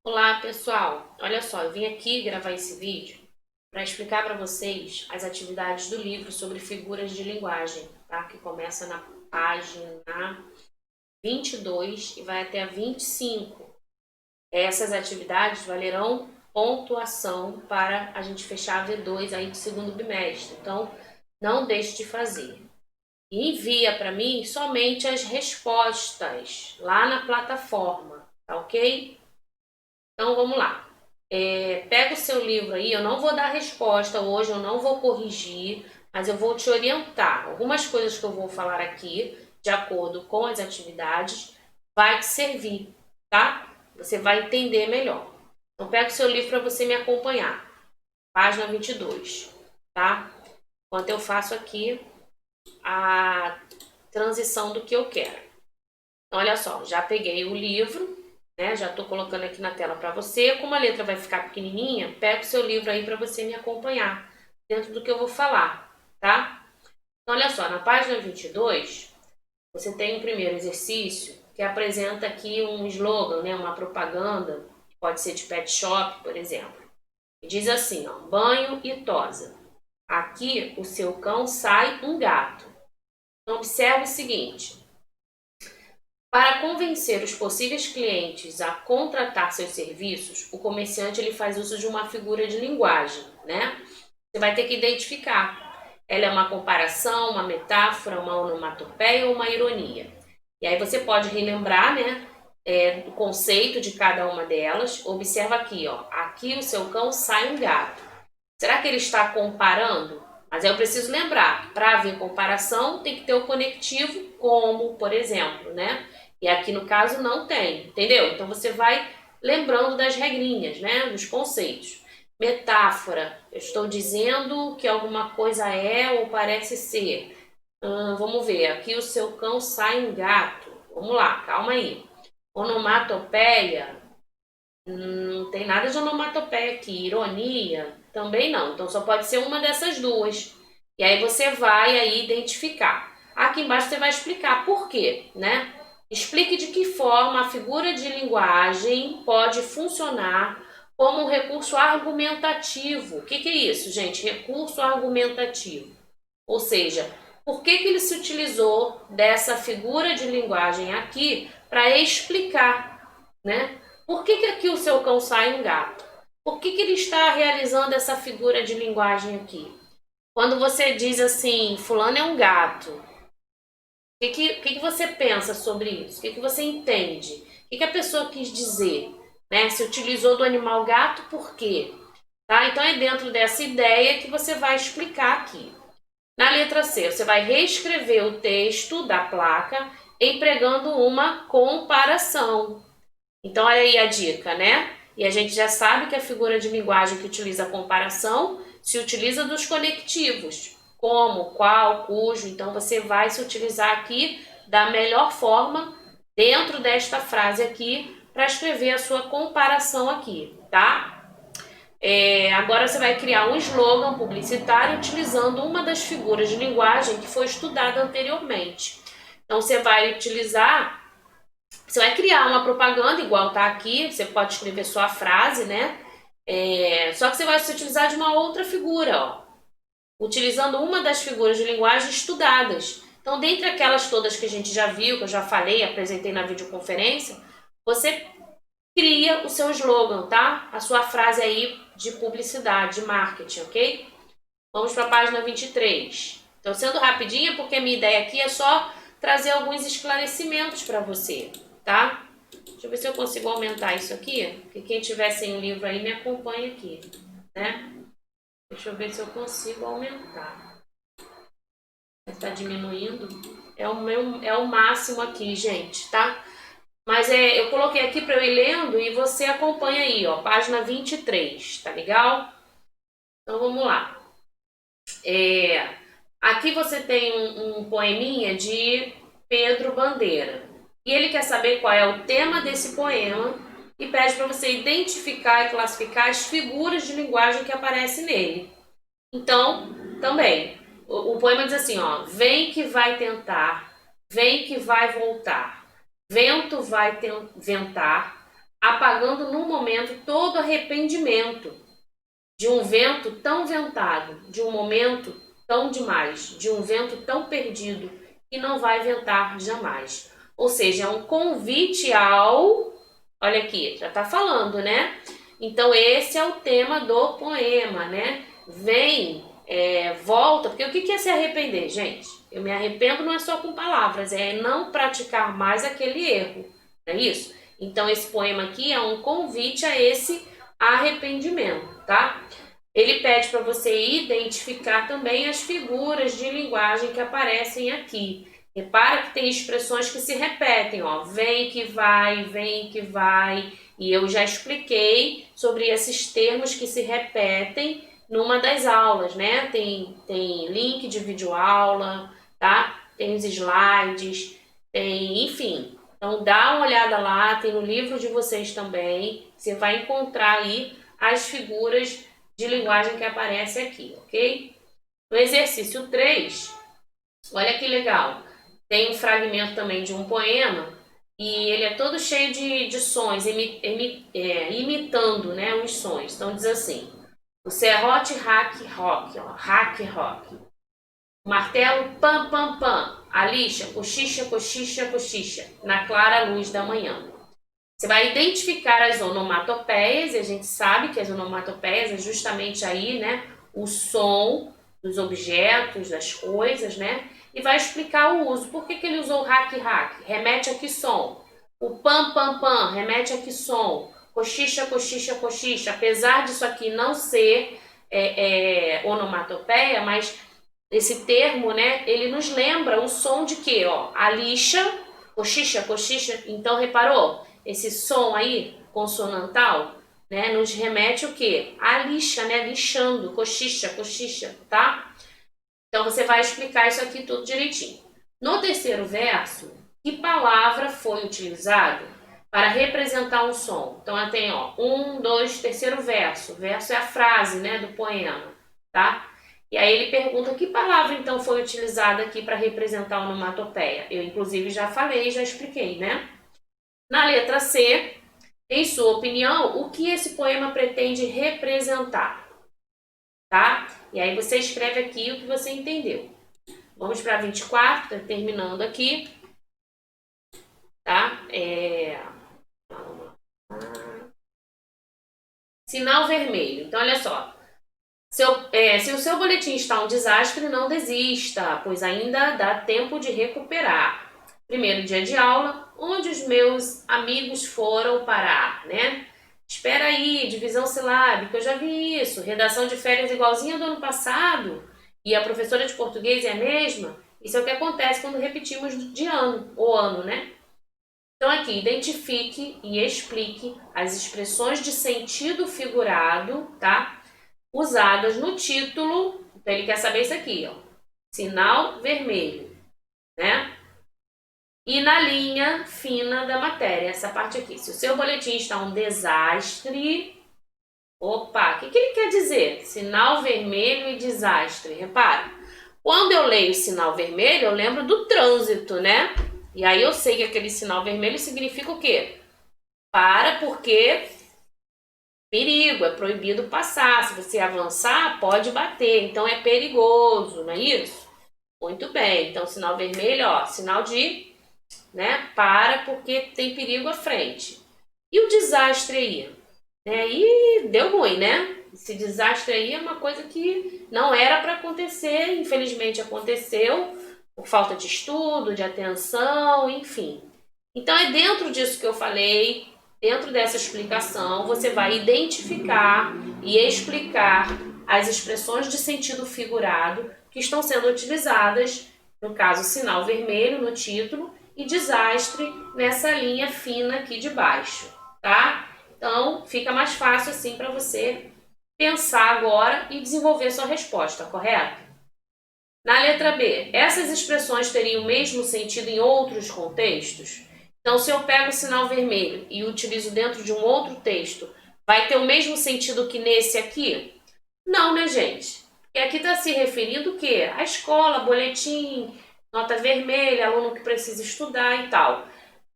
Olá pessoal, olha só, eu vim aqui gravar esse vídeo para explicar para vocês as atividades do livro sobre figuras de linguagem, tá? Que começa na página 22 e vai até a 25. Essas atividades valerão pontuação para a gente fechar a V2 aí do segundo bimestre, então não deixe de fazer. E envia para mim somente as respostas lá na plataforma, tá ok? Então vamos lá. Pega o seu livro aí, eu não vou dar resposta hoje, eu não vou corrigir, mas eu vou te orientar. Algumas coisas que eu vou falar aqui, de acordo com as atividades, vai te servir, tá? Você vai entender melhor. Então pega o seu livro para você me acompanhar. Página 22, tá? Enquanto eu faço aqui a transição do que eu quero. Então, olha só, já peguei o livro, né? Já estou colocando aqui na tela para você. Como a letra vai ficar pequenininha, pega o seu livro aí para você me acompanhar dentro do que eu vou falar, tá? Então, olha só, na página 22, você tem um primeiro exercício que apresenta aqui um slogan, né? Uma propaganda, pode ser de pet shop, por exemplo. E diz assim, ó, banho e tosa. Aqui o seu cão sai um gato. Então, observe o seguinte. Para convencer os possíveis clientes a contratar seus serviços, o comerciante ele faz uso de uma figura de linguagem, né? Você vai ter que identificar. Ela é uma comparação, uma metáfora, uma onomatopeia ou uma ironia. E aí você pode relembrar, né, o conceito de cada uma delas. Observa aqui, ó. Aqui o seu cão sai um gato. Será que ele está comparando? Mas aí eu preciso lembrar, para haver comparação tem que ter o conectivo como, por exemplo, né? E aqui no caso não tem, entendeu? Então você vai lembrando das regrinhas, né? Dos conceitos. Metáfora, eu estou dizendo que alguma coisa é ou parece ser. Vamos ver, aqui o seu cão sai um gato. Vamos lá, calma aí. Onomatopeia, não tem nada de onomatopeia aqui. Ironia, também não. Então só pode ser uma dessas duas. E aí você vai aí identificar. Aqui embaixo você vai explicar por quê, né? Explique de que forma a figura de linguagem pode funcionar como um recurso argumentativo. O que é isso, gente? Recurso argumentativo. Ou seja, por que ele se utilizou dessa figura de linguagem aqui para explicar, né? Por que aqui o seu cão sai um gato? Por que ele está realizando essa figura de linguagem aqui? Quando você diz assim, fulano é um gato, o que você pensa sobre isso? O que você entende? O que a pessoa quis dizer? Né? Se utilizou do animal gato, por quê? Tá? Então é dentro dessa ideia que você vai explicar aqui. Na letra C, você vai reescrever o texto da placa empregando uma comparação. Então, olha aí a dica, né? E a gente já sabe que a figura de linguagem que utiliza a comparação se utiliza dos conectivos, como, qual, cujo. Então, você vai se utilizar aqui da melhor forma dentro desta frase aqui para escrever a sua comparação aqui, tá? Agora você vai criar um slogan publicitário utilizando uma das figuras de linguagem que foi estudada anteriormente. Então, você vai criar uma propaganda igual tá aqui, você pode escrever só a frase, né? Só que você vai se utilizar de uma outra figura, ó, utilizando uma das figuras de linguagem estudadas. Então, dentre aquelas todas que a gente já viu, que eu já falei, apresentei na videoconferência, você cria o seu slogan, tá? A sua frase aí de publicidade, de marketing, ok? Vamos para a página 23. Então, sendo rapidinha, porque a minha ideia aqui é só trazer alguns esclarecimentos para você, tá? Deixa eu ver se eu consigo aumentar isso aqui, porque quem tiver sem o livro aí me acompanha aqui, né? Deixa eu ver se eu consigo aumentar. Está diminuindo. É o máximo aqui, gente, tá? Mas eu coloquei aqui para eu ir lendo e você acompanha aí, ó, página 23, tá legal? Então vamos lá. Aqui você tem um poeminha de Pedro Bandeira. E ele quer saber qual é o tema desse poema e pede para você identificar e classificar as figuras de linguagem que aparecem nele. Então, também, o poema diz assim, ó, vem que vai tentar, vem que vai voltar, vento vai ventar, a apagando num momento todo arrependimento de um vento tão ventado, de um momento tão demais, de um vento tão perdido que não vai ventar jamais. Ou seja, é um convite ao... Olha aqui, já está falando, né? Então esse é o tema do poema, né? Vem, volta, porque o que é se arrepender, gente? Eu me arrependo não é só com palavras, é não praticar mais aquele erro, não é isso? Então esse poema aqui é um convite a esse arrependimento, tá? Ele pede para você identificar também as figuras de linguagem que aparecem aqui. Repara que tem expressões que se repetem, ó, vem que vai, e eu já expliquei sobre esses termos que se repetem numa das aulas, né? Tem link de videoaula, tá? Tem os slides, tem, enfim. Então dá uma olhada lá, tem no livro de vocês também, você vai encontrar aí as figuras de linguagem que aparece aqui, ok? No exercício 3, olha que legal, tem um fragmento também de um poema e ele é todo cheio de sons, imitando, né, os sons. Então diz assim, o serrote hack rock, ó, hack rock, o martelo pam pam pam, a lixa cochicha cochicha cochicha, na clara luz da manhã. Você vai identificar as onomatopeias, e a gente sabe que as onomatopeias é justamente aí, né, o som dos objetos, das coisas, né, e vai explicar o uso. Por que ele usou hack? Remete a que som? O pam, pam, pam, remete a que som? Cochicha, cochicha, cochicha. Apesar disso aqui não ser onomatopeia, mas esse termo, né, ele nos lembra o som de quê? Ó, a lixa, cochicha, cochicha. Então, reparou? Esse som aí, consonantal, né, nos remete o quê? A lixa, né, lixando, cochicha, cochicha, tá? Então, você vai explicar isso aqui tudo direitinho. No terceiro verso, que palavra foi utilizada para representar um som? Então, tem, ó, 1, 2, terceiro verso. O verso é a frase, né, do poema, tá? E aí ele pergunta que palavra, então, foi utilizada aqui para representar a onomatopeia. Eu, inclusive, já falei, já expliquei, né? Na letra C, em sua opinião, o que esse poema pretende representar? Tá? E aí você escreve aqui o que você entendeu. Vamos para 24, terminando aqui. Tá? Sinal vermelho. Então, olha só. Se o seu boletim está um desastre, não desista, pois ainda dá tempo de recuperar. Primeiro dia de aula, onde os meus amigos foram parar, né? Espera aí, divisão silábica, eu já vi isso. Redação de férias igualzinha do ano passado e a professora de português é a mesma. Isso é o que acontece quando repetimos de ano, o ano, né? Então aqui, identifique e explique as expressões de sentido figurado, tá? Usadas no título. Então ele quer saber isso aqui, ó. Sinal vermelho, né? E na linha fina da matéria, essa parte aqui. Se o seu boletim está um desastre... Opa, o que ele quer dizer? Sinal vermelho e desastre. Repara, quando eu leio sinal vermelho, eu lembro do trânsito, né? E aí eu sei que aquele sinal vermelho significa o quê? Para, porque perigo, é proibido passar. Se você avançar, pode bater. Então é perigoso, não é isso? Muito bem. Então, sinal vermelho, ó, sinal de... né? Para porque tem perigo à frente. E o desastre aí? E deu ruim, né? Esse desastre aí é uma coisa que não era para acontecer, infelizmente aconteceu, por falta de estudo, de atenção, enfim. Então é dentro disso que eu falei, dentro dessa explicação, você vai identificar e explicar as expressões de sentido figurado que estão sendo utilizadas, no caso, sinal vermelho no título, e desastre nessa linha fina aqui de baixo, tá? Então, fica mais fácil assim para você pensar agora e desenvolver sua resposta, correto? Na letra B, essas expressões teriam o mesmo sentido em outros contextos? Então, se eu pego o sinal vermelho e utilizo dentro de um outro texto, vai ter o mesmo sentido que nesse aqui? Não, né, gente? Porque aqui está se referindo o quê? A escola, boletim, nota vermelha, aluno que precisa estudar e tal.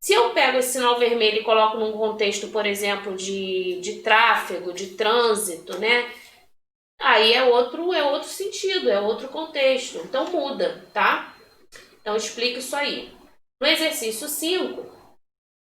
Se eu pego esse sinal vermelho e coloco num contexto, por exemplo, de tráfego, de trânsito, né? Aí é outro sentido, é outro contexto. Então muda, tá? Então explica isso aí. No exercício 5,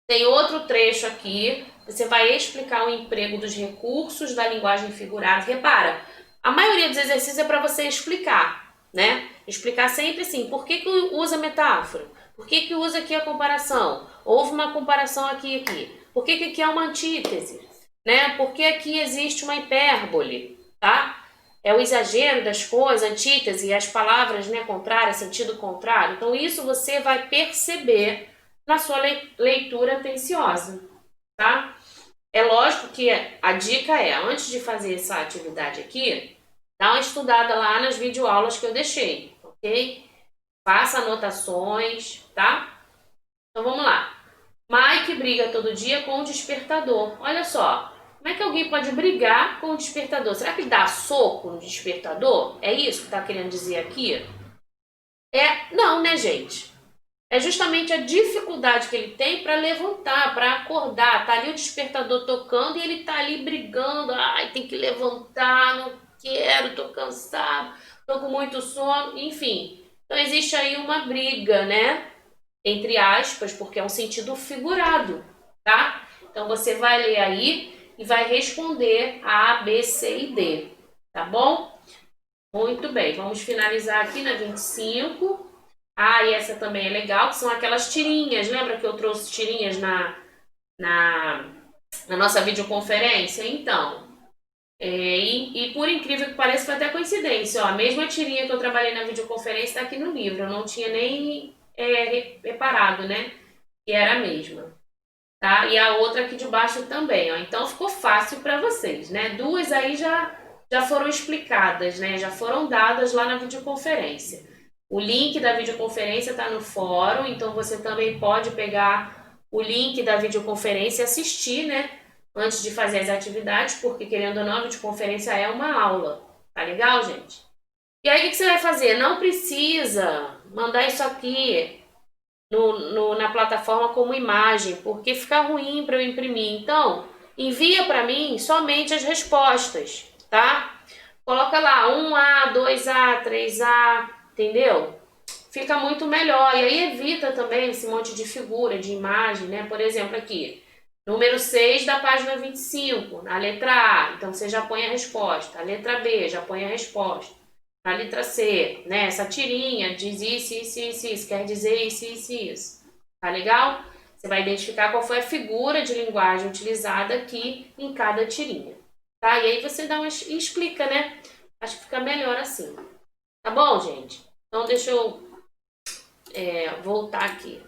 tem outro trecho aqui. Você vai explicar o emprego dos recursos da linguagem figurada. Repara, a maioria dos exercícios é para você explicar, né? Explicar sempre assim, por que usa metáfora? Por que usa aqui a comparação? Houve uma comparação aqui e aqui. Por que aqui é uma antítese? Né? Por que aqui existe uma hipérbole? Tá? É o exagero das coisas, antítese, as palavras, né, contrárias, sentido contrário. Então isso você vai perceber na sua leitura atenciosa, tá? É lógico que a dica é, antes de fazer essa atividade aqui, dá uma estudada lá nas videoaulas que eu deixei, ok? Faça anotações, tá? Então vamos lá. Mike briga todo dia com o despertador. Olha só, como é que alguém pode brigar com o despertador? Será que ele dá soco no despertador? É isso que está querendo dizer aqui? Não, né, gente? É justamente a dificuldade que ele tem para levantar, para acordar. Tá ali o despertador tocando e ele tá ali brigando. Ai, tem que levantar, não quero, tô cansado, tô com muito sono, enfim. Então existe aí uma briga, né? Entre aspas, porque é um sentido figurado, tá? Então você vai ler aí e vai responder A, B, C e D, tá bom? Muito bem, vamos finalizar aqui na 25. Ah, e essa também é legal, que são aquelas tirinhas. Lembra que eu trouxe tirinhas na, na nossa videoconferência? Então, e por incrível que pareça, foi até coincidência. Ó, a mesma tirinha que eu trabalhei na videoconferência está aqui no livro. Eu não tinha nem reparado, né? Que era a mesma. Tá? E a outra aqui de baixo também. Ó. Então, ficou fácil para vocês, né? Duas aí já foram explicadas, né? Já foram dadas lá na videoconferência. O link da videoconferência está no fórum, então você também pode pegar o link da videoconferência e assistir, né? Antes de fazer as atividades, porque querendo ou não, a videoconferência é uma aula. Tá legal, gente? E aí, o que você vai fazer? Não precisa mandar isso aqui na plataforma como imagem, porque fica ruim para eu imprimir. Então, envia para mim somente as respostas, tá? Coloca lá 1A, 2A, 3A, entendeu? Fica muito melhor. E aí evita também esse monte de figura, de imagem, né? Por exemplo, aqui, número 6 da página 25, na letra A. Então, você já põe a resposta. A letra B, já põe a resposta. Na letra C, né? Essa tirinha diz isso, quer dizer isso. Tá legal? Você vai identificar qual foi a figura de linguagem utilizada aqui em cada tirinha. Tá? E aí você dá e explica, né? Acho que fica melhor assim. Tá bom, gente? Então deixa eu voltar aqui.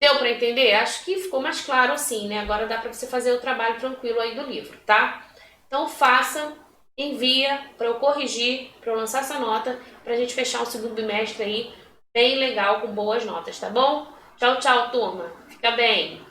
Deu para entender? Acho que ficou mais claro assim, né? Agora dá para você fazer o trabalho tranquilo aí do livro, tá? Então faça, envia para eu corrigir, para eu lançar essa nota, para a gente fechar um segundo bimestre aí bem legal, com boas notas, tá bom? Tchau, tchau, turma. Fica bem.